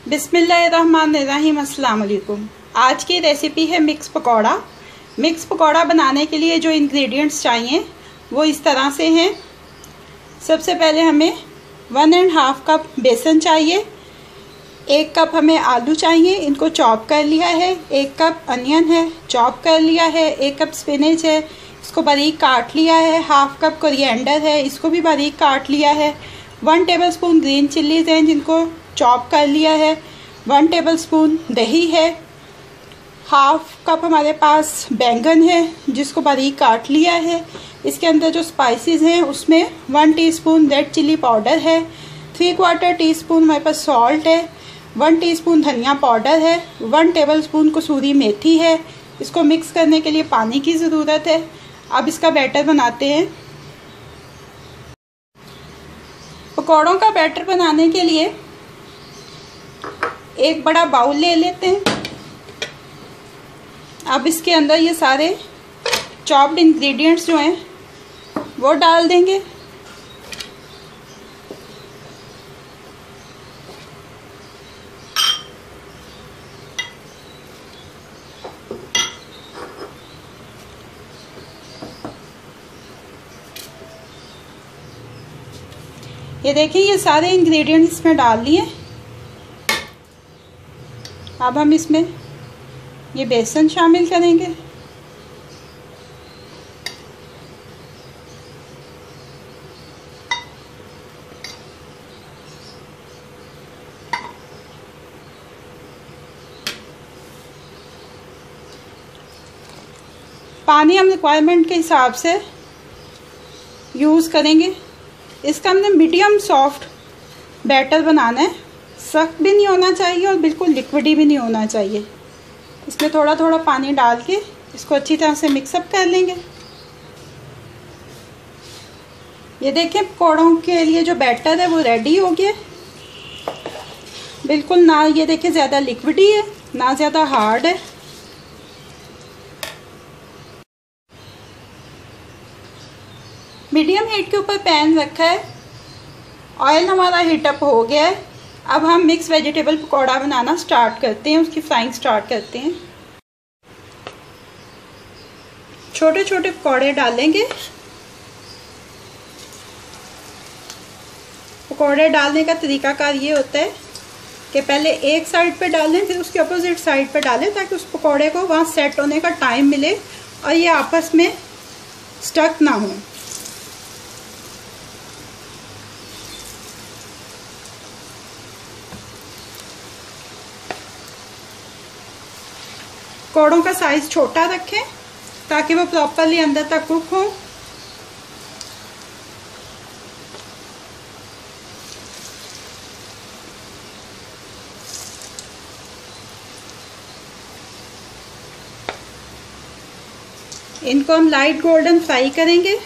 बिस्मिल्लाहिर्रहमानिर्रहीम। अस्सलाम वालेकुम। आज की रेसिपी है मिक्स पकौड़ा। मिक्स पकौड़ा बनाने के लिए जो इंग्रेडिएंट्स चाहिए वो इस तरह से हैं। सबसे पहले हमें 1.5 कप बेसन चाहिए, 1 कप हमें आलू चाहिए, इनको चॉप कर लिया है, 1 कप अनियन है चॉप कर लिया है, 1 कप स्पिनच है इसको बारीक काट लिया है, 1/2 कप कोरिएंडर है इसको भी बारीक काट लिया है, 1 टेबलस्पून ग्रीन चिल्लीज हैं जिनको चॉप कर लिया है, 1 टेबलस्पून दही है, 1/2 कप हमारे पास बैंगन है जिसको बारीक काट लिया है। इसके अंदर जो स्पाइसेस हैं उसमें 1 टीस्पून रेड चिली पाउडर है, 3/4 टीस्पून हमारे पास सॉल्ट है, 1 टीस्पून धनिया पाउडर है, 1 टेबलस्पून कसूरी मेथी है। इसको मिक्स करने के लिए पानी की ज़रूरत है। अब इसका बैटर बनाते हैं। पकौड़ों का बैटर बनाने के लिए एक बड़ा बाउल ले लेते हैं। अब इसके अंदर ये सारे चॉप्ड इंग्रेडिएंट्स जो हैं वो डाल देंगे। ये देखिए ये सारे इंग्रेडिएंट्स इसमें डाल लिए। अब हम इसमें ये बेसन शामिल करेंगे। पानी हम रिक्वायरमेंट के हिसाब से यूज़ करेंगे। इसका हमने मीडियम सॉफ्ट बैटर बनाना है, सख्त भी नहीं होना चाहिए और बिल्कुल लिक्विडी भी नहीं होना चाहिए। इसमें थोड़ा थोड़ा पानी डाल के इसको अच्छी तरह से मिक्सअप कर लेंगे। ये देखें पकौड़ों के लिए जो बैटर है वो रेडी हो गया। बिल्कुल ना ये देखिए ज़्यादा लिक्विडी है ना ज़्यादा हार्ड है। मीडियम हीट के ऊपर पैन रखा है, ऑयल हमारा हीटअप हो गया है। अब हम मिक्स वेजिटेबल पकौड़ा बनाना स्टार्ट करते हैं, उसकी फ्राइंग स्टार्ट करते हैं। छोटे छोटे पकौड़े डालेंगे। पकौड़े डालने का तरीकाकार ये होता है कि पहले एक साइड पे डालें फिर उसके अपोजिट साइड पे डालें ताकि उस पकौड़े को वहाँ सेट होने का टाइम मिले और ये आपस में स्टक ना हो। पकौड़ों का साइज छोटा रखें ताकि वो प्रॉपरली अंदर तक कुक हो। इनको हम लाइट गोल्डन फ्राई करेंगे।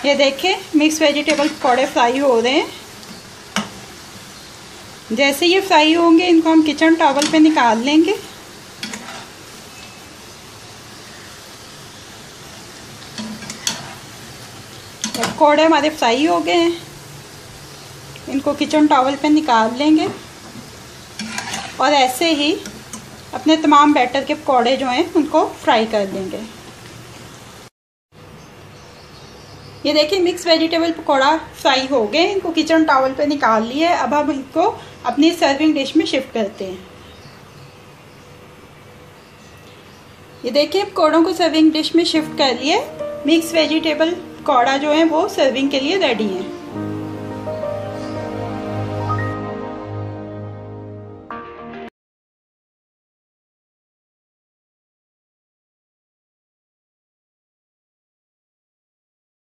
ये देखें मिक्स वेजिटेबल पकौड़े फ्राई हो रहे हैं। जैसे ये फ्राई होंगे इनको हम किचन टॉवल पे निकाल लेंगे। पकौड़े हमारे फ्राई हो गए हैं, इनको किचन टॉवल पे निकाल लेंगे और ऐसे ही अपने तमाम बैटर के पकौड़े जो हैं उनको फ्राई कर देंगे। ये देखिए मिक्स वेजिटेबल पकौड़ा फ्राई हो गए, इनको किचन टॉवल पे निकाल लिए। अब हम इनको अपनी सर्विंग डिश में शिफ्ट करते हैं। ये देखिए पकौड़ों को सर्विंग डिश में शिफ्ट कर लिए। मिक्स वेजिटेबल पकौड़ा जो है वो सर्विंग के लिए रेडी है।